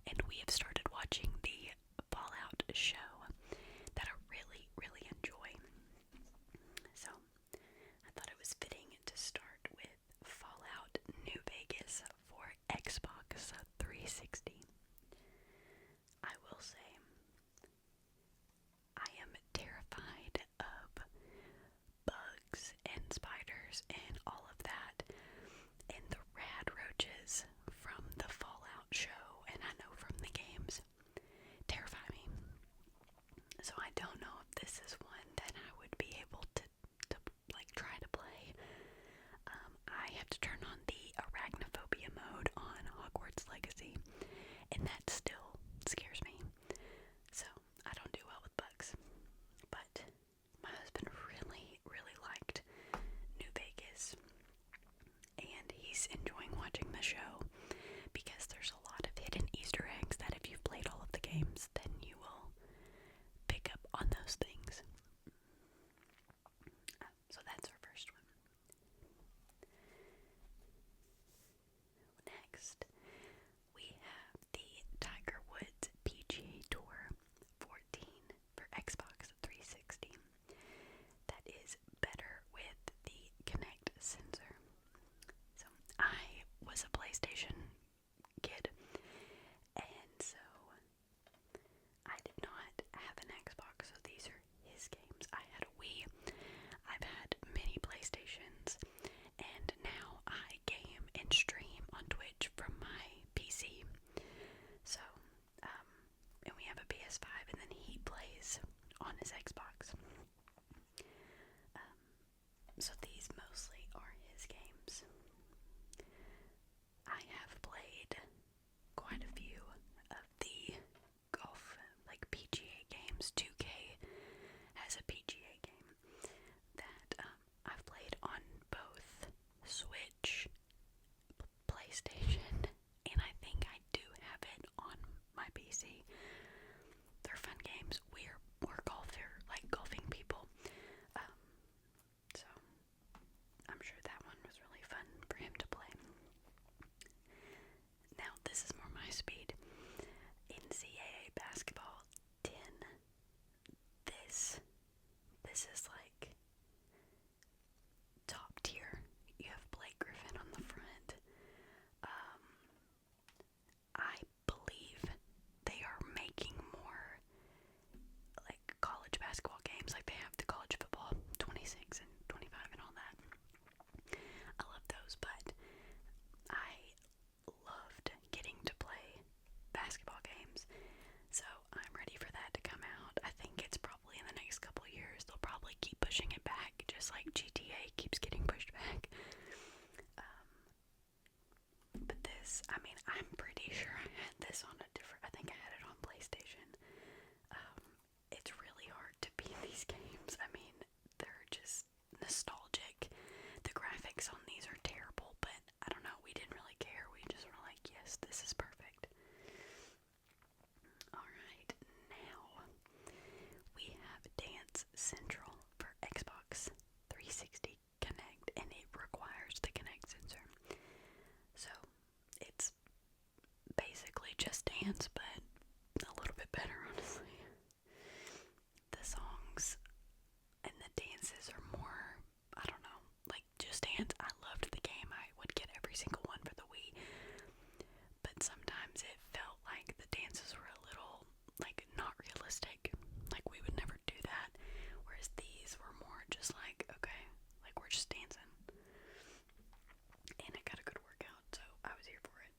and we have started watching the Fallout show that I really, really enjoy. So I thought it was fitting to start with Fallout New Vegas for Xbox 360. I will say, I am terrified of bugs and spiders and all of that, and the rad roaches from the Fallout show, and I know from the games, terrify me. So I don't know if this is one that I would be able to like try to play. I have to turn on the arachnophobia mode on Hogwarts Legacy, and that still scares me. So I don't do well with bugs. But my husband really, really liked New Vegas, and he's enjoying watching the show because there's a lot of hidden Easter eggs that if you've played all of the games, then you will pick up on those things. So that's our first one. Next, we have the Tiger Woods PGA Tour 14 for Xbox 360. That is better with the Kinect sensor. So I was a PlayStation kid, and so I did not have an Xbox, so these are his games. I had a Wii. I've had many PlayStations, and now I game and stream on Twitch from my PC. So, and we have a PS5, and then he plays on his Xbox. So these mostly are his games. I have played quite a few of the golf, like PGA games. 2K has a PGA game that I've played on both Switch, PlayStation, and I think I do have it on my PC. They're fun games. We're golfing people. So I'm sure that one was really fun for him to play. Now this is more my speed. NCAA basketball 10. This is like top tier. You have Blake Griffin on the front. I believe they are making more like college basketball games, like they have the college football 26 and 25 and all that. I love those, but I loved getting to play basketball games, so I'm ready for that to come out. I think it's probably in the next couple of years. They'll probably keep pushing it back, just like GTA keeps getting pushed back. But this, I mean, I'm pretty sure I had this on I think I had it on PlayStation. It's really hard to beat these games. I mean, they're just nostalgic. The graphics on these are terrible, but I don't know, we didn't really care. We just were like, yes, this is perfect. Alright, now we have Dance Central for Xbox 360 Kinect, and it requires the Kinect sensor. So, it's basically just Dance, but a little bit better, honestly. The songs and the dances are more, I don't know, like Just Dance. I loved the game. I would get every single one for the Wii, but sometimes it felt like the dances were a little, like, not realistic. Like, we would never do that, whereas these were more just like, okay, like, we're just dancing. And I got a good workout, so I was here for it.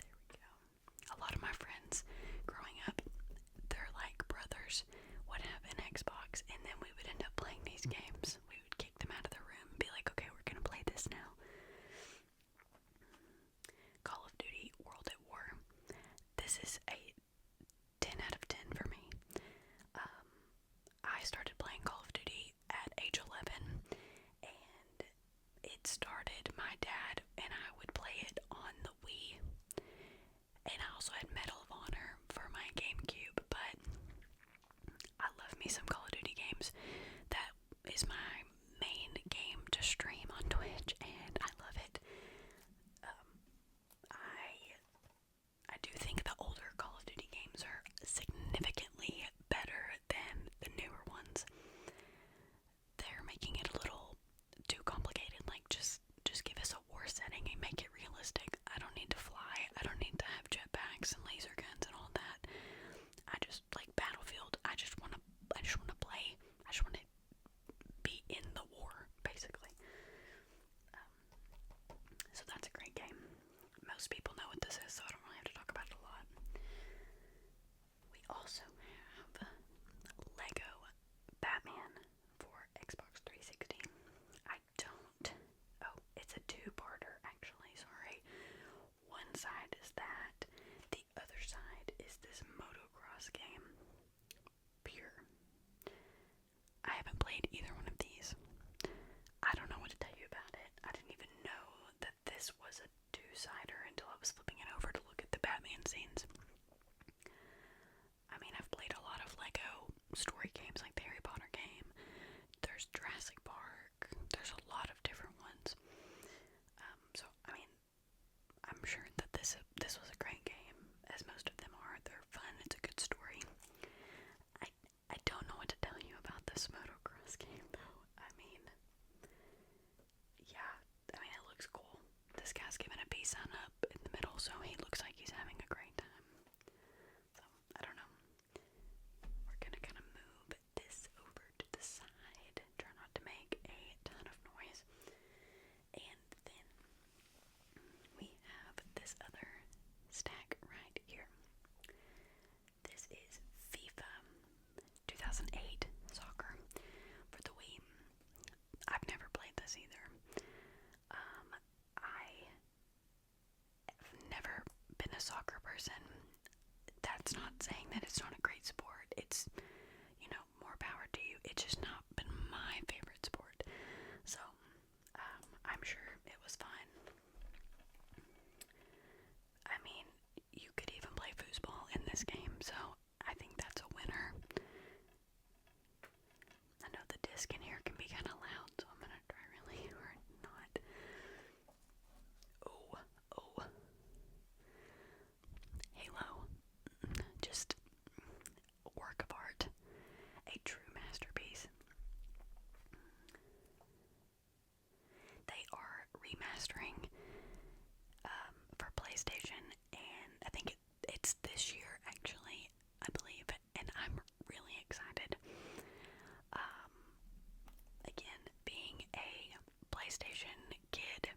There we go. A lot of my friends growing up, they're like brothers, would have an Xbox, and then we would end up playing these games. We would kick them out of the room and be like, okay, we're gonna play this now. Call of Duty World at War. This is a 10 out of 10 for me. I started playing Call of Duty at age 11, and it started, my dad and I would play it on the Wii, and I also had Medal of Honor for my GameCube, but I love me some Call of Duty games. That is my main game to stream on Twitch, and I love it. also he looks like he's having a great time. So, I don't know. We're gonna kind of move this over to the side. Try not to make a ton of noise. And then we have this other stack right here. This is FIFA 2008 soccer for the Wii. I've never played this either. I have never been a soccer person. That's not saying that it's not a great sport. It's, more power to you. It's just not been my favorite sport. So, I'm sure it was fine. I mean, you could even play foosball in this game, so I think that's a winner. I know the disc in here can be kind of loud, so I'm gonna try really hard not. Oh. Halo. Just a work of art. A true masterpiece. They are remastering for PlayStation, and I think it's this year, actually, I believe, and I'm really excited. Again, being a PlayStation kid,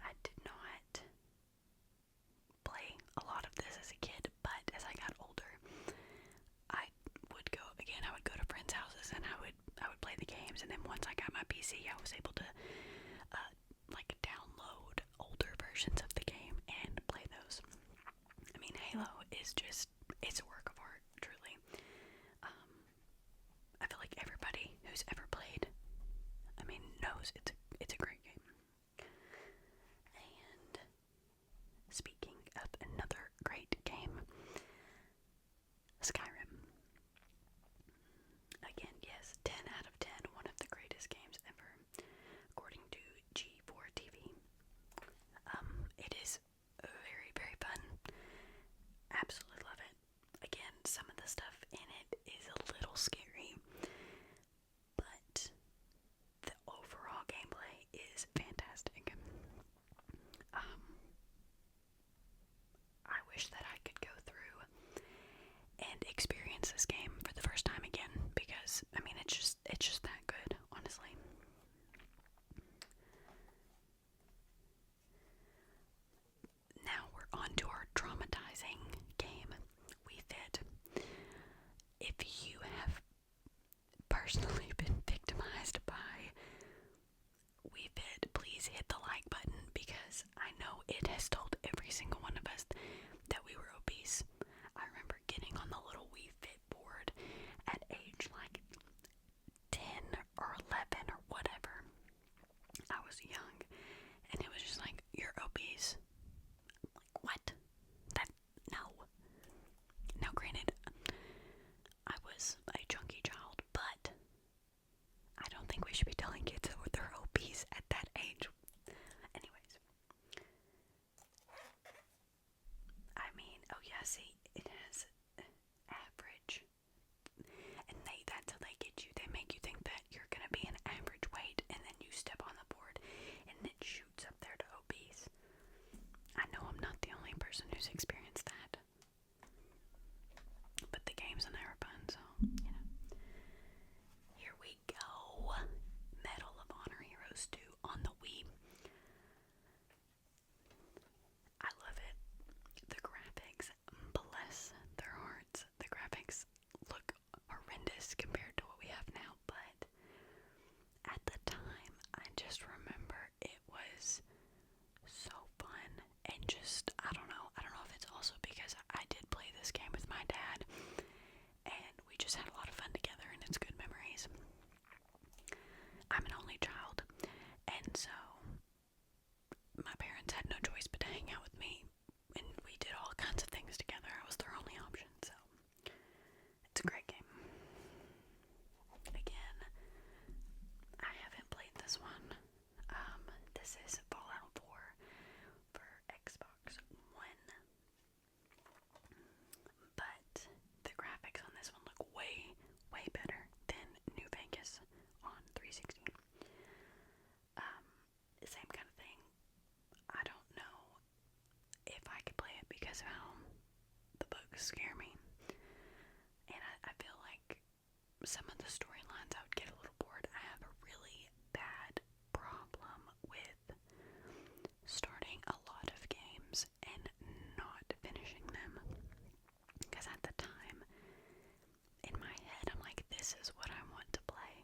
I did not play a lot of this as a kid, but as I got older, I would go to friends' houses and I would play the games, and then once I got my PC, I was able to download older versions of the game and play those. I mean, Halo is just, it's a work of art, truly. I feel like everybody who's ever played, knows it's a great game. And speaking of another great game, Skyrim. Again, yes, 10 out of 10, one of the greatest games ever, according to G4 TV. It is very, very fun. Absolutely love it. Again, some of the stuff in it is a little scary, but the overall gameplay is fantastic. I wish that I could go through and experience this game for the first time again, because it's just that good, honestly. Now we're on to our traumatizing game, Wii Fit. If you have personally been victimized by Wii Fit, please hit the like button, because I know it has told every single one of us that we were obese. I remember getting on the little Wii Fit board at age 10 or 11 or whatever. I was young, and it was just like, you're obese. Like, what? No. Now granted, I was a chunky child, but I don't think we should be telling kids that they're obese at that age. Anyways. Oh yeah, see, it has average. And that's how they get you. They make you think that you're gonna be an average weight, and then you step on the board, and it shoots up there to obese. I know I'm not the only person who's experienced that. But the games in there are fun, so, Here we go. Medal of Honor Heroes 2 on the Wii. I love it. The graphics, scare me. And I feel like some of the storylines I would get a little bored. I have a really bad problem with starting a lot of games and not finishing them. Because at the time, in my head, I'm like, this is what I want to play.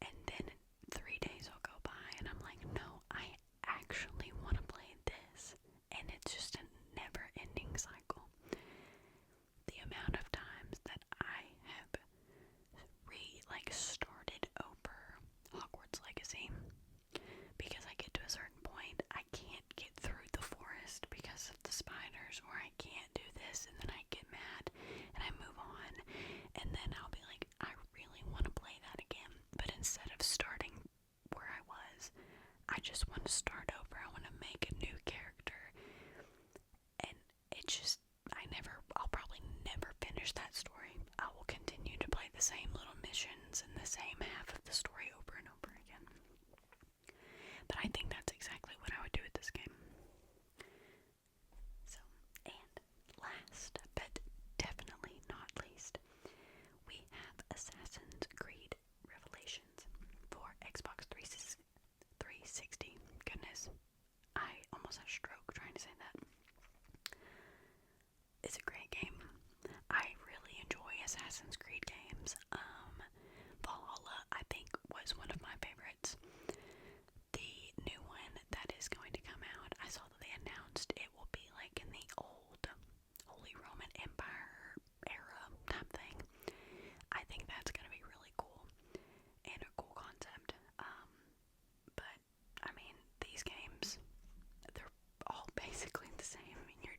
And then 3 days will go by and I'm like, no, I actually want to play this. And it's just a never-ending cycle. The amount of times that I have started over Hogwarts Legacy, because I get to a certain point, I can't get through the forest because of the spiders, or I can't do this, and then I get mad and I move on, and then I'll be like, I really want to play that again, but instead of starting where I was, I just want to start over. I want to make a new character, and it just, I'll probably never finish that story. I will continue to play the same little missions and the same half of the story over and over again. But I think that's exactly what I would do with this game. So, and last, but definitely not least, we have Assassin's Creed Revelations for Xbox 360. Goodness, I almost had a stroke trying to say that. It's a great game. I really enjoy Assassin's Creed games. Valhalla, I think, was one of my favorites. The new one that is going to come out, I saw that they announced it will be like in the old Holy Roman Empire era type thing. I think that's going to be really cool and a cool concept. But I mean, these games, they're all basically the same. I mean, you're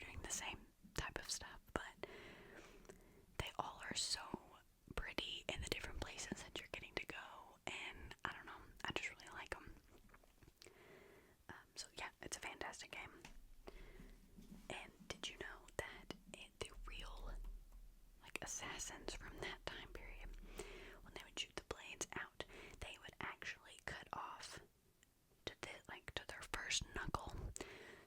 doing the same type of stuff, but they all are so pretty in the different places that you're getting to go, and I don't know, I just really like them. So yeah, it's a fantastic game. And did you know that the real assassins from that time period, when they would shoot the blades out, they would actually cut off to their first knuckle,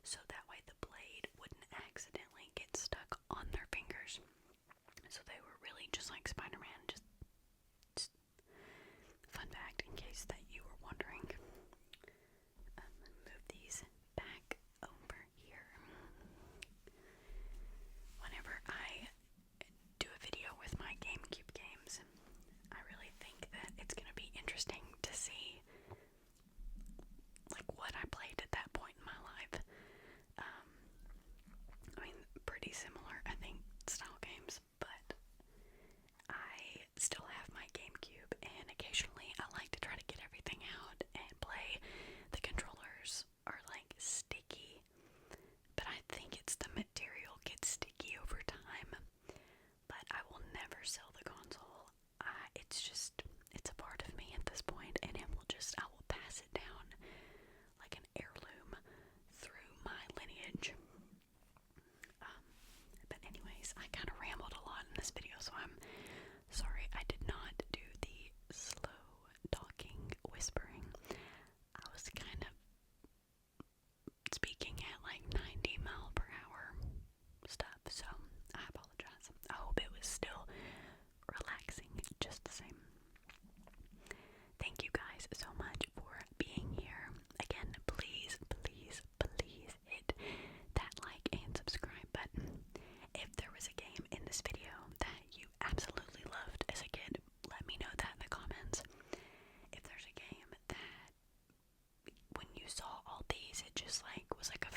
so that way the blade wouldn't accidentally get stuck on their fingers. So they were really just like Spider-Man. Just fun fact in case that you were wondering. Move these back over here. Whenever I do a video with my GameCube games, I really think that it's going to be interesting to see what I played at that point in my life. I mean, pretty similar, I think, style games, but I still have my GameCube, and occasionally I like to try to get everything out and play. The controllers are sticky, but I think it's the material gets sticky over time. But I will never sell the console. It's a part of me at this point, and I will pass it down like an heirloom through my lineage. But anyways, I kind of rambled a lot in this video, so I'm sorry I did not do the slow talking whispering. I was kind of speaking at 90 mph stuff, so I apologize. I hope it was still relaxing just the same. Thank you guys so much for being here. Again, please, please, please hit that like and subscribe button. If there was a game in this video that you absolutely loved as a kid, let me know that in the comments. If there's a game that when you saw all these, it just was like a